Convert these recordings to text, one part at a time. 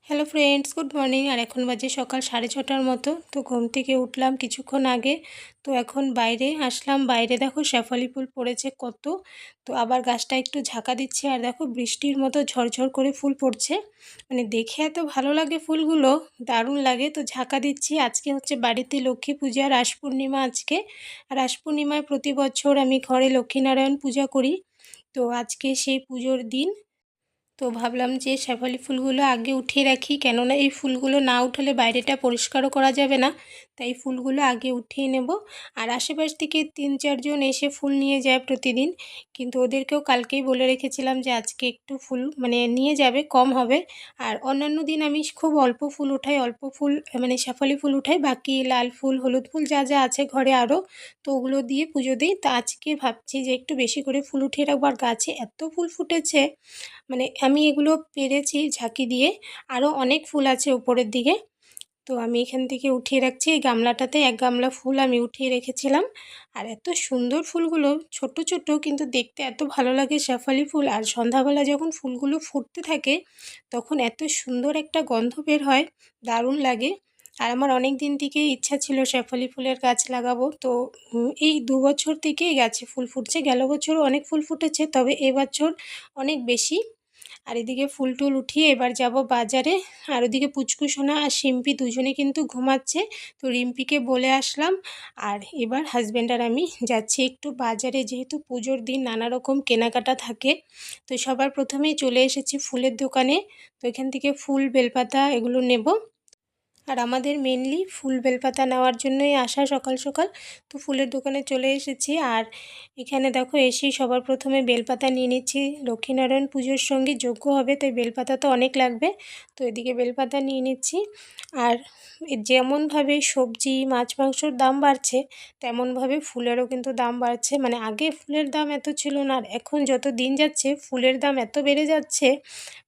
Hello friends, good morning. আর এখন বাজে সকাল 6:30টার মতো। তো ঘুম থেকে উঠলাম কিছুক্ষণ আগে। তো এখন বাইরে আসলাম। বাইরে দেখো শেফালি ফুল পড়েছে কত। তো আবার গাছটা একটু ঝাঁকা দিচ্ছে, আর দেখো বৃষ্টির মতো ঝরঝর করে ফুল পড়ছে। মানে দেখে এত ভালো লাগে ফুলগুলো, দারুণ লাগে। তো ঝাঁকা দিচ্ছি। আজকে হচ্ছে বাড়িতে লক্ষ্মী পূজা, রাস পূর্ণিমা আজকে। আর রাস পূর্ণিমায় প্রতি বছর আমি ঘরে লক্ষ্মীনারায়ণ পূজা করি। তো আজকে সেই পুজোর দিন। তো ভাবলাম যে শেফালি ফুলগুলো আগে উঠিয়ে রাখি, কেননা এই ফুলগুলো না উঠালে বাইরেটা পরিষ্কারও করা যাবে না। তাই ফুলগুলো আগে উঠিয়ে নেব। আর আশেপাশ থেকে 3-4 জন এসে ফুল নিয়ে যায় প্রতিদিন, কিন্তু ওদেরকেও কালকেই বলে রেখেছিলাম যে আজকে একটু ফুল মানে নিয়ে যাবে, কম হবে। আর অন্যান্য দিন আমি খুব অল্প ফুল উঠাই, অল্প ফুল মানে শেফালি ফুল উঠাই, বাকি লাল ফুল, হলুদ ফুল যা যা আছে ঘরে আরও, তো ওগুলো দিয়ে পুজো দিই। তা আজকে ভাবছি যে একটু বেশি করে ফুল উঠিয়ে রাখবো। আর গাছে এত ফুল ফুটেছে, মানে আমি এগুলো পেরেছি ঝাঁকি দিয়ে। আরও অনেক ফুল আছে উপরের দিকে। তো আমি এখান থেকে উঠিয়ে রাখছি। এই গামলাটাতে 1 গামলা ফুল আমি উঠিয়ে রেখেছিলাম। আর এত সুন্দর ফুলগুলো, ছোট ছোট, কিন্তু দেখতে এত ভালো লাগে শেফালি ফুল। আর সন্ধ্যাবেলা যখন ফুলগুলো ফুটতে থাকে তখন এত সুন্দর একটা গন্ধ বের হয়, দারুণ লাগে। আর আমার অনেক দিন থেকেই ইচ্ছা ছিল শেফালি ফুলের গাছ লাগাবো। তো এই 2 বছর থেকেই গাছে ফুল ফুটছে। গেল বছরও অনেক ফুল ফুটেছে, তবে এবছর অনেক বেশি। আর এদিকে ফুল টুল উঠিয়ে এবার যাব বাজারে। আর ওদিকে পুচকুসোনা আর শিম্পি দুজনে কিন্তু ঘুমাচ্ছে। তো রিম্পিকে বলে আসলাম। আর এবার হাজব্যান্ড আর আমি যাচ্ছি একটু বাজারে, যেহেতু পুজোর দিন নানা রকম কেনাকাটা থাকে। তো সবার প্রথমেই চলে এসেছি ফুলের দোকানে। তো এখান থেকে ফুল, বেলপাতা এগুলো নেব। আর আমাদের মেনলি ফুল বেলপাতা নেওয়ার জন্যই আসা সকাল সকাল। তো ফুলের দোকানে চলে এসেছি। আর এখানে দেখো এসেই সবার প্রথমে বেলপাতা নিয়ে নিচ্ছি। লক্ষ্মীনারায়ণ পুজোর সঙ্গে যজ্ঞ হবে, তাই বেলপাতা তো অনেক লাগবে। তো এদিকে বেলপাতা নিয়ে নিচ্ছি। আর যেমনভাবে সবজি, মাছ, মাংসর দাম বাড়ছে, তেমনভাবে ফুলেরও কিন্তু দাম বাড়ছে। মানে আগে ফুলের দাম এত ছিল না, আর এখন যত দিন যাচ্ছে ফুলের দাম এত বেড়ে যাচ্ছে,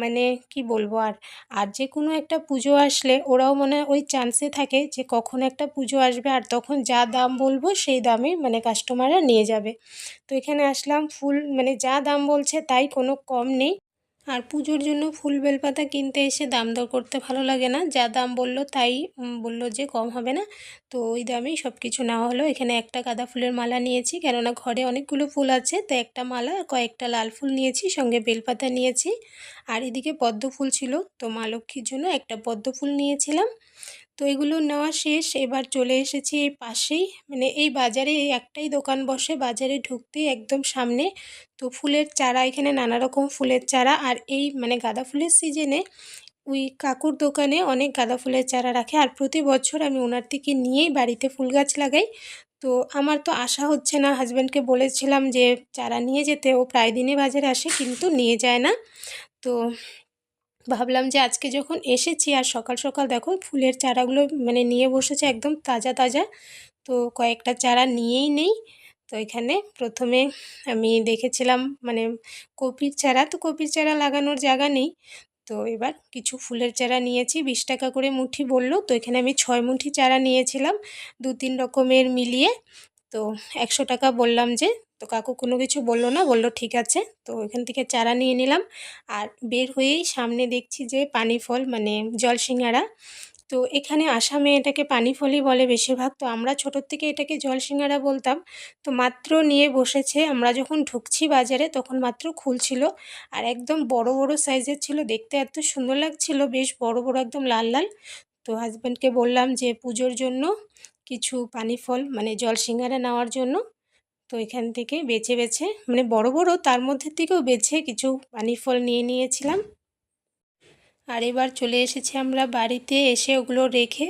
মানে কি বলবো। আর আর যে কোনো একটা পুজো আসলে ওরাও মনে হয় ওই চান্সে থাকে যে কখন একটা পুজো আসবে, আর তখন যা দাম বলবো সেই দামে মানে কাস্টমাররা নিয়ে যাবে। তো এখানে আসলাম, ফুল মানে যা দাম বলছে তাই, কোনো কম নেই। আর পুজোর জন্য ফুল বেলপাতা কিনতে এসে দাম দর করতে ভালো লাগে না, যা দাম বলল তাই বলল যে কম হবে না। তো ওই দামেই সব কিছু নেওয়া হলো। এখানে একটা গাঁদা ফুলের মালা নিয়েছি, কেননা ঘরে অনেকগুলো ফুল আছে, তো একটা মালা, কয়েকটা লাল ফুল নিয়েছি, সঙ্গে বেলপাতা নিয়েছি। আর এদিকে পদ্ম ফুল ছিল, তো মা লক্ষ্মীর জন্য একটা পদ্ম ফুল নিয়েছিলাম। তো এগুলো নেওয়া শেষ। এবার চলে এসেছি এই পাশেই, মানে এই বাজারে এই একটাই দোকান বসে, বাজারে ঢুকতেই একদম সামনে। তো ফুলের চারা, এখানে নানা রকম ফুলের চারা। আর এই মানে গাঁদা ফুলের সিজনে ওই কাকুর দোকানে অনেক গাঁদা ফুলের চারা রাখে। আর প্রতি বছর আমি ওনার থেকে নিয়েই বাড়িতে ফুল গাছ লাগাই। তো আমার তো আশা হচ্ছে না, হাজব্যান্ডকে বলেছিলাম যে চারা নিয়ে যেতে, ও প্রায় দিনই বাজারে আসে কিন্তু নিয়ে যায় না। তো ভাবলাম যে আজকে যখন এসেছি, আর সকাল সকাল দেখো ফুলের চারাগুলো মানে নিয়ে বসেছে একদম তাজা তাজা। তো কয়েকটা চারা নিয়েই নেই। তো এখানে প্রথমে আমি দেখেছিলাম মানে কপির চারা, তো কপির চারা লাগানোর জায়গা নেই। তো এবার কিছু ফুলের চারা নিয়েছি, 20 টাকা করে মুঠি বললো। তো এখানে আমি 6 মুঠি চারা নিয়েছিলাম, 2-3 রকমের মিলিয়ে। তো 100 টাকা বললাম যে, তো কাকু কোনো কিছু বললো না, বললো ঠিক আছে। তো এখান থেকে চারা নিয়ে নিলাম। আর বের হয়েই সামনে দেখছি যে পানি ফল মানে জলসিঙ্গারা। তো এখানে আসামে এটাকে পানি ফলই বলে বেশিরভাগ। তো আমরা ছোটোর থেকে এটাকে জলসিঙ্গারা বলতাম। তো মাত্র নিয়ে বসেছে, আমরা যখন ঢুকছি বাজারে তখন মাত্র খুলছিল। আর একদম বড় বড় সাইজের ছিল, দেখতে এত সুন্দর লাগছিল, বেশ বড় বড় একদম লাল লাল। তো হাজব্যান্ডকে বললাম যে পুজোর জন্য কিছু পানি ফল মানে জলসিঙ্গারা নেওয়ার জন্য। তো এখান থেকে বেছে বেছে মানে বড় বড়, তার মধ্যে থেকেও বেছে কিছু পানি ফল নিয়ে নিয়েছিলাম। আর এবার চলে এসেছি আমরা বাড়িতে। এসে ওগুলো রেখে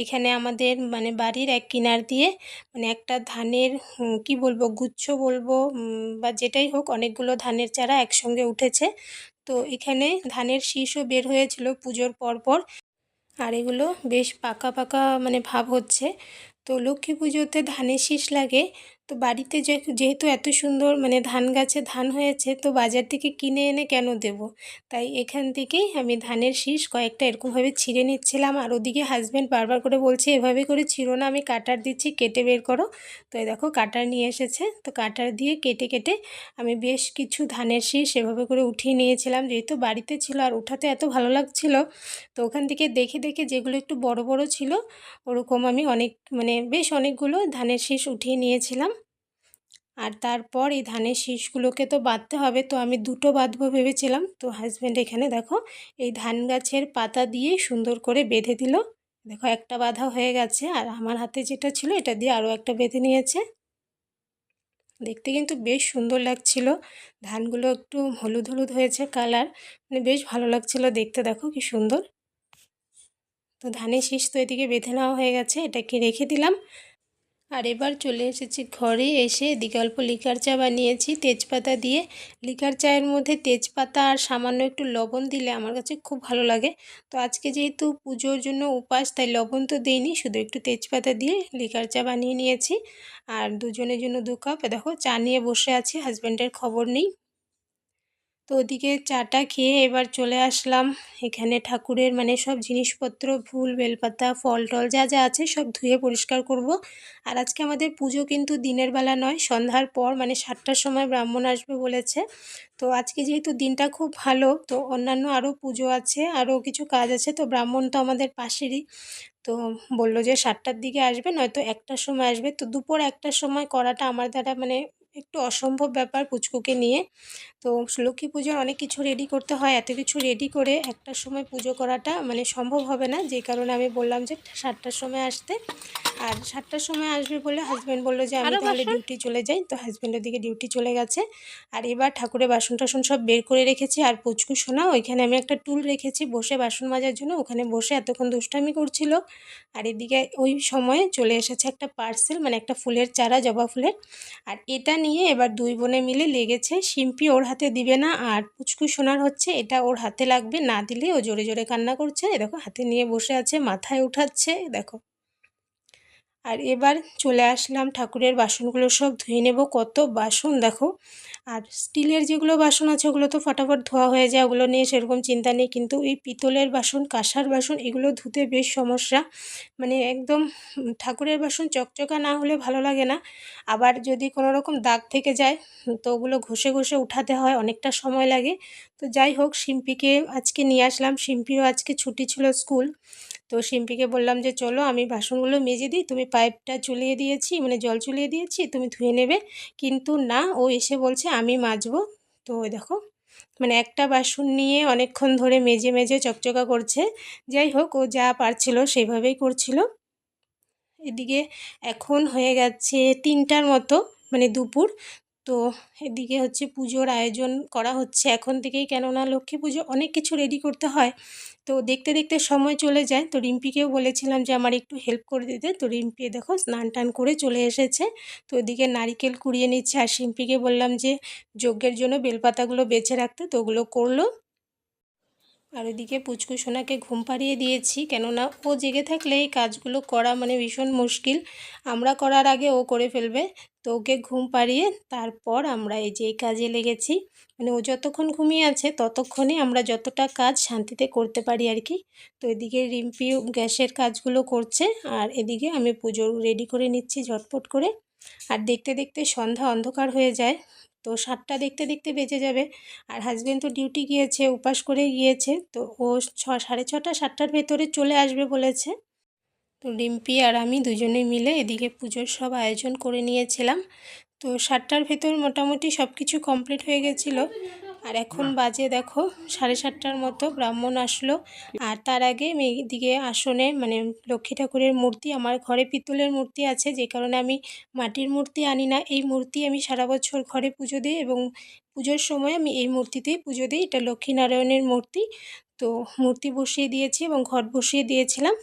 এখানে আমাদের মানে বাড়ির এক কিনার দিয়ে মানে একটা ধানের কি বলবো গুচ্ছ বলবো বা যেটাই হোক, অনেকগুলো ধানের চারা একসঙ্গে উঠেছে। তো এখানে ধানের শীষও বের হয়েছিল পুজোর পরপর। আর এগুলো বেশ পাকা পাকা মানে ভাব হচ্ছে। তো লক্ষ্মী পুজোতে ধানের শীষ লাগে। তো বাড়িতে যেহেতু এত সুন্দর মানে ধান গাছে ধান হয়েছে, তো বাজার থেকে কিনে এনে কেন দেব, তাই এখান থেকেই আমি ধানের শীষ কয়েকটা এরকমভাবে ছিঁড়ে নিচ্ছিলাম। আর ওদিকে হাজব্যান্ড বারবার করে বলছে এভাবে করে ছিঁড়ো না, আমি কাটার দিচ্ছি, কেটে বের করো। তো এই দেখো কাটার নিয়ে এসেছে, তো কাটার দিয়ে কেটে কেটে আমি বেশ কিছু ধানের শীষ এভাবে করে উঠিয়ে নিয়েছিলাম, যেহেতু বাড়িতে ছিল আর উঠাতে এত ভালো লাগছিল। তো ওখান থেকে দেখে দেখে যেগুলো একটু বড় বড় ছিল ওরকম আমি অনেক মানে বেশ অনেকগুলো ধানের শীষ উঠিয়ে নিয়েছিলাম। আর তারপর এই ধানের শীষগুলোকে তো বাঁধতে হবে, তো আমি দুটো বাঁধবো ভেবেছিলাম। তো হাজব্যান্ড এখানে দেখো এই ধান গাছের পাতা দিয়ে সুন্দর করে বেঁধে দিল। দেখো একটা বাঁধা হয়ে গেছে, আর আমার হাতে যেটা ছিল এটা দিয়ে আরও একটা বেঁধে নিয়েছে। দেখতে কিন্তু বেশ সুন্দর লাগছিল, ধানগুলো একটু হলুদ হলুদ হয়েছে কালার, মানে বেশ ভালো লাগছিল দেখতে। দেখো কি সুন্দর। তো ধানের শীষ তো এদিকে বেঁধে নেওয়া হয়ে গেছে, এটাকে রেখে দিলাম। আর এবার চলে এসেছি ঘরে, এসে এদিকে অল্প লিকার চা বানিয়েছি তেজপাতা দিয়ে। লিকার চায়ের মধ্যে তেজপাতা আর সামান্য একটু লবণ দিলে আমার কাছে খুব ভালো লাগে। তো আজকে যেহেতু পুজোর জন্য উপাস, তাই লবণ তো দিইনি, শুধু একটু তেজপাতা দিয়ে লিকার চা বানিয়ে নিয়েছি। আর দুজনের জন্য 2 কাপ। দেখো চা নিয়ে বসে আছি, হাজব্যান্ডের খবর নেই। তো ওদিকে চাটা খেয়ে এবার চলে আসলাম এখানে ঠাকুরের মানে সব জিনিসপত্র, ফুল বেলপাতা ফল টল যা যা আছে সব ধুয়ে পরিষ্কার করব। আর আজকে আমাদের পুজো কিন্তু দিনের বেলা নয়, সন্ধ্যার পর মানে 7টার সময় ব্রাহ্মণ আসবে বলেছে। তো আজকে যেহেতু দিনটা খুব ভালো, তো অন্যান্য আরও পুজো আছে, আরও কিছু কাজ আছে, তো ব্রাহ্মণ তো আমাদের পাশেরই। তো বললো যে 7টার দিকে আসবে, নয়তো 1টার সময় আসবে। তো দুপুর 1টার সময় করাটা আমার দ্বারা মানে একটু অসম্ভব ব্যাপার পুচকুকে নিয়ে। তো লক্ষ্মী পুজোর অনেক কিছু রেডি করতে হয়, এত কিছু রেডি করে 1টার সময় পুজো করাটা মানে সম্ভব হবে না, যে কারণে আমি বললাম যে 7টার সময় আসতে। আর 7টার সময় আসবে বলে হাজব্যান্ড বললো যে আমি তাহলে ডিউটি চলে যাই। তো হাজব্যান্ডের দিকে ডিউটি চলে গেছে। আর এবার ঠাকুরের বাসন টাসন সব বের করে রেখেছি। আর পুচকু সোনা ওইখানে আমি একটা টুল রেখেছি বসে বাসন মাজার জন্য, ওখানে বসে এতক্ষণ দুষ্টামি করছিল। আর এদিকে ওই সময়ে চলে এসেছে একটা পার্সেল, মানে একটা ফুলের চারা, জবা ফুলের। আর এটা নিয়ে এবার 2 বোনে মিলে লেগেছে। শিম্পি ওর হাতে দিবে না, আর পুচকু সোনার হচ্ছে এটা ওর হাতে লাগবে, না দিলে ও জোরে জোরে কান্না করছে। দেখো হাতে নিয়ে বসে আছে, মাথায় উঠাচ্ছে দেখো। আর এবার চলে আসলাম ঠাকুরের বাসনগুলো সব ধুয়ে নেব, কত বাসন দেখো। আর স্টিলের যেগুলো বাসন আছে ওগুলো তো ফটাফট ধোয়া হয়ে যায়, ওগুলো নিয়ে সেরকম চিন্তা নেই, কিন্তু এই পিতলের বাসন কাঁসার বাসন এগুলো ধুতে বেশ সমস্যা। মানে একদম ঠাকুরের বাসন চকচকা না হলে ভালো লাগে না। আবার যদি কোনো রকম দাগ থেকে যায় তো ওগুলো ঘষে ঘষে উঠাতে হয়, অনেকটা সময় লাগে। তো যাই হোক, শিম্পিকে আজকে নিয়ে আসলাম, শিম্পিরও আজকে ছুটি ছিল স্কুল। তো শিম্পিকে বললাম যে চলো আমি বাসনগুলো মেজে দিই, তুমি পাইপটা চলিয়ে দিয়েছি মানে জল চলিয়ে দিয়েছি, তুমি ধুয়ে নেবে। কিন্তু না, ও এসে বলছে আমি মাজবো। তো ওই দেখো মানে একটা বাসন নিয়ে অনেকক্ষণ ধরে মেজে মেজে চকচকা করছে। যাই হোক, ও যা পারছিল সেইভাবেই করছিল। এদিকে এখন হয়ে গেছে 3টার মতো, মানে দুপুর। তো এদিকে হচ্ছে পুজোর আয়োজন করা হচ্ছে এখন থেকেই, কেননা লক্ষ্মী পুজো অনেক কিছু রেডি করতে হয়। তো দেখতে দেখতে সময় চলে যায়। তো রিম্পিকেও বলেছিলাম যে আমার একটু হেল্প করে দিতে, তো রিম্পি দেখো স্নান টান করে চলে এসেছে। তো ওদিকে নারিকেল কুড়িয়ে নিচ্ছে, আর শিম্পিকে বললাম যে যজ্ঞের জন্য বেলপাতাগুলো বেছে রাখতে, তো ওগুলো করলো। আর ওইদিকে পুচকু সোনাকে ঘুম পাড়িয়ে দিয়েছি, কেননা ও জেগে থাকলে এই কাজগুলো করা মানে ভীষণ মুশকিল। আমরা করার আগে ও করে ফেলবে। তো ওকে ঘুম পাড়িয়ে তারপর আমরা এই যে এই কাজে লেগেছি। মানে ও যতক্ষণ ঘুমিয়ে আছে ততক্ষণই আমরা যতটা কাজ শান্তিতে করতে পারি আর কি। তো এদিকে রিম্পি গ্যাসের কাজগুলো করছে, আর এদিকে আমি পুজো রেডি করে নিচ্ছি ঝটপট করে। আর দেখতে দেখতে সন্ধ্যা অন্ধকার হয়ে যায়, তো 7টা দেখতে দেখতে বেজে যাবে। আর হাজব্যান্ড তো ডিউটি গিয়েছে, উপাস করে গিয়েছে, তো ও 6, সাড়ে 6টা 7টার ভেতরে চলে আসবে বলেছে। তো রিম্পি আর আমি দুজনে মিলে এদিকে পুজোর সব আয়োজন করে নিয়েছিলাম। তো 7টার ভেতর মোটামুটি সব কিছু কমপ্লিট হয়ে গেছিলো। আর এখন বাজে দেখো 7:30টার মতো, ব্রাহ্মণ আসলো। আর তার আগে আমি এদিকে আসনে মানে লক্ষ্মী ঠাকুরের মূর্তি, আমার ঘরে পিতলের মূর্তি আছে, যে কারণে আমি মাটির মূর্তি আনি না। এই মূর্তি আমি সারা বছর ঘরে পুজো দিই, এবং পুজোর সময় আমি এই মূর্তিতেই পুজো দিই। এটা লক্ষ্মীনারায়ণের মূর্তি। তো মূর্তি বসিয়ে দিয়েছি এবং ঘট বসিয়ে দিয়েছিলাম।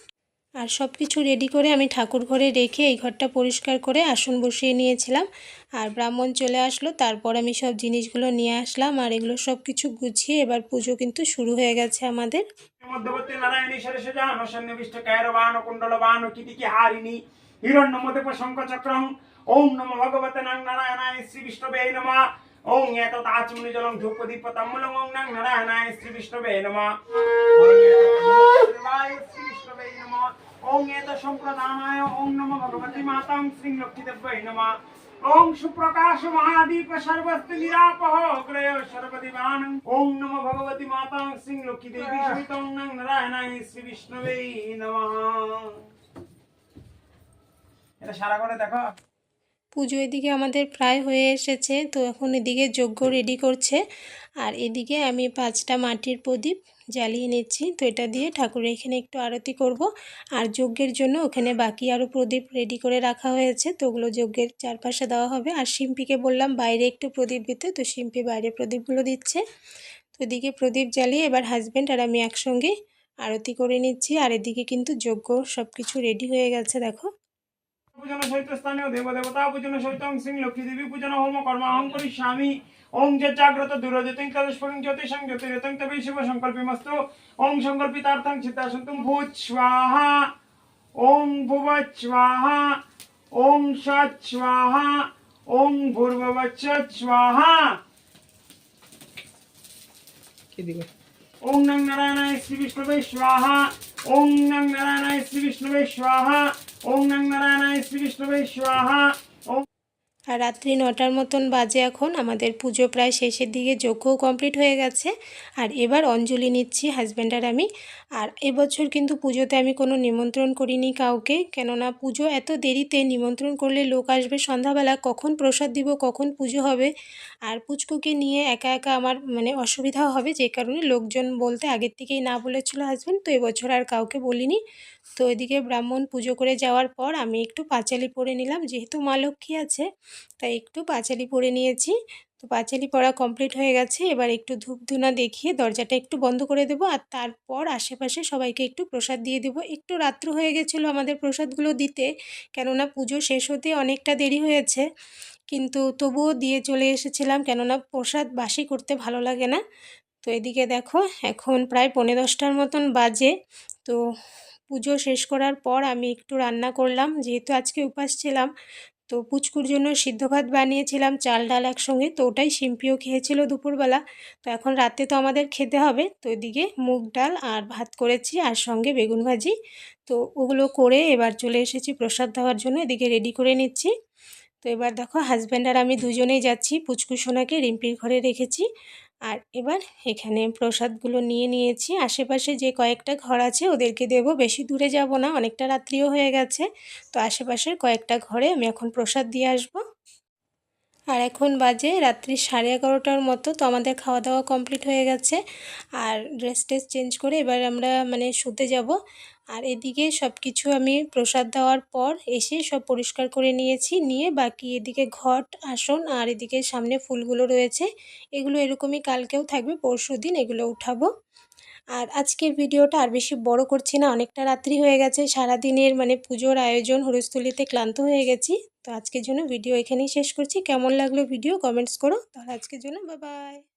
আর সব কিছু রেডি করে আমি ঠাকুর ঘরে রেখে এই ঘরটা পরিষ্কার করে আসন বসিয়ে নিয়েছিলাম। আর ব্রাহ্মণ চলে আসলো, তারপর আমি সব জিনিসগুলো নিয়ে আসলাম, আর এগুলো সব কিছু গুছিয়ে এবার পুজো কিন্তু শুরু হয়ে গেছে আমাদের। মধ্যবর্তী নারায়ণী সরসজান সন্নিবিষ্ট কায়রবান কুণ্ডলবান কিতিকি হারিণী হিরণ্যমদেব শঙ্খচক্রং ওম নমো ভগবতে নারায়ণায় শ্রী বিষ্ণবে নমঃ। ওং এতৎ আচমনি জলং ধূপদীপতাম্বুলং ওং নারায়ণায় শ্রী বিষ্ণবে নমঃ। ওং এতৎ দেবায় শ্রী বিষ্ণবে নমঃ। ওং এতৎ সম্প্রদানায় ওং নমো ভগবতে মাতাং শ্রী লক্ষ্মীদেব্যৈ নমঃ। ওং সুপ্রকাশ মহাদীপ সর্বস্তু নিরাপহ ক্লেশ সর্বদিবান। ওং নমো ভগবতে মাতাং শ্রী লক্ষ্মীদেবী সহিতং নারায়ণায় শ্রী বিষ্ণবে নমঃ। এটা সারা করে দেখো। পুজো এদিকে আমাদের প্রায় হয়ে এসেছে, তো এখন এদিকে যজ্ঞ রেডি করছে, আর এদিকে আমি 5টা মাটির প্রদীপ জ্বালিয়ে নিচ্ছি। তো এটা দিয়ে ঠাকুরের এখানে একটু আরতি করব, আর যজ্ঞের জন্য ওখানে বাকি আরও প্রদীপ রেডি করে রাখা হয়েছে, তো ওগুলো যজ্ঞের চারপাশে দেওয়া হবে। আর শিম্পীকে বললাম বাইরে একটু প্রদীপ দিতে, তো শিম্পী বাইরে প্রদীপগুলো দিচ্ছে। তো এদিকে প্রদীপ জ্বালিয়ে এবার হাজব্যান্ড আর আমি একসঙ্গে আরতি করে নিচ্ছি, আর এদিকে কিন্তু যজ্ঞ সব কিছু রেডি হয়ে গেছে দেখো। পূজন সহিত স্থানীয় দেবদেবতা পূজন সহিত শ্রী লক্ষ্মী দেবী পূজন হোম কর্ম অহং করিষ্যামি। ওং জাগ্রত দুরদিতিং তদস্ফুরিং জ্যোতিষং জ্যোতিরতং তবে শিব সংকল্পিমস্তু। ওং সংকল্পিতার্থং সিদ্ধাসন্তু ভূত স্বাহা। ওং ভুবৎ স্বাহা। ওং সৎ স্বাহা। ওং ভূর্ভুবৎসৎ স্বাহা। ওং নং নারায়ণায় শ্রী বিষ্ণুবে স্বাহা। ওং নং নারায়ণায় শ্রী বিষ্ণুবে স্বাহা। ওং নং নারায়ণায় শ্রী বিষ্ণুবে স্বাহা। আর রাত্রি 9টার মতন বাজে এখন। আমাদের পুজো প্রায় শেষের দিকে, যজ্ঞও কমপ্লিট হয়ে গেছে। আর এবার অঞ্জলি নিচ্ছি হাজব্যান্ড আর আমি। আর এবছর কিন্তু পুজোতে আমি কোনো নিমন্ত্রণ করিনি কাউকে, কেননা পুজো এত দেরিতে নিমন্ত্রণ করলে লোক আসবে সন্ধ্যাবেলা, কখন প্রসাদ দিব কখন পুজো হবে, আর পুচকুকে নিয়ে একা একা আমার মানে অসুবিধা হবে, যে কারণে লোকজন বলতে আগের থেকেই না বলেছিল হাজব্যান্ড। তো এবছর আর কাউকে বলিনি। তো এদিকে ব্রাহ্মণ পুজো করে যাওয়ার পর আমি একটু পাঁচালি পরে নিলাম, যেহেতু মা লক্ষ্মী আছে তাই একটু পাঁচালি পরে নিয়েছি। তো পাঁচালি পরা কমপ্লিট হয়ে গেছে, এবার একটু ধূপ ধুনা দেখিয়ে দরজাটা একটু বন্ধ করে দেবো, আর তারপর আশেপাশে সবাইকে একটু প্রসাদ দিয়ে দেবো। একটু রাত্র হয়ে গেছিলো আমাদের প্রসাদগুলো দিতে, কেননা পুজো শেষ হতে অনেকটা দেরি হয়েছে, কিন্তু তবুও দিয়ে চলে এসেছিলাম, কেননা প্রসাদ বাসি করতে ভালো লাগে না। তো এদিকে দেখো এখন প্রায় 10:45টার মতন বাজে। তো পুজো শেষ করার পর আমি একটু রান্না করলাম, যেহেতু আজকে উপাস ছিলাম। তো পুচকুর জন্য সিদ্ধ ভাত বানিয়েছিলাম, চাল ডাল একসঙ্গে, তো ওটাই শিম্পিও খেয়েছিল দুপুরবেলা। তো এখন রাতে তো আমাদের খেতে হবে, তো এদিকে মুগ ডাল আর ভাত করেছি, আর সঙ্গে বেগুন ভাজি। তো ওগুলো করে এবার চলে এসেছি প্রসাদ দেওয়ার জন্য, এদিকে রেডি করে নিচ্ছি। তো এবার দেখো হাজব্যান্ড আর আমি দুজনেই যাচ্ছি, পুচকু সোনাকে রিম্পির ঘরে রেখেছি। আর এবার এখানে প্রসাদগুলো নিয়ে নিয়েছি, আশেপাশে যে কয়েকটা ঘর আছে ওদেরকে দেবো, বেশি দূরে যাব না, অনেকটা রাত্রিও হয়ে গেছে। তো আশেপাশের কয়েকটা ঘরে আমি এখন প্রসাদ দিয়ে আসবো। আর এখন বাজে রাত্রি 11:30টার মতো। তো আমাদের খাওয়া দাওয়া কমপ্লিট হয়ে গেছে, আর ড্রেস চেঞ্জ করে এবার আমরা মানে শুতে যাব। আর এদিকে সব কিছু আমি প্রসাদ দেওয়ার পর এসে সব পরিষ্কার করে নিয়েছি, নিয়ে বাকি এদিকে ঘট আসন আর এদিকে সামনে ফুলগুলো রয়েছে, এগুলো এরকমই কালকেও থাকবে, পরশুদিন এগুলো উঠাবো। আর আজকের ভিডিওটা আর বেশি বড় করছি না, অনেকটা রাত্রি হয়ে গেছে, সারাদিনের মানে পুজোর আয়োজন হরস্থলিতে ক্লান্ত হয়ে গেছি। তো আজকের জন্য ভিডিও এখানেই শেষ করছি। কেমন লাগলো ভিডিও কমেন্টস করো। তাহলে আজকের জন্য বাই বাই।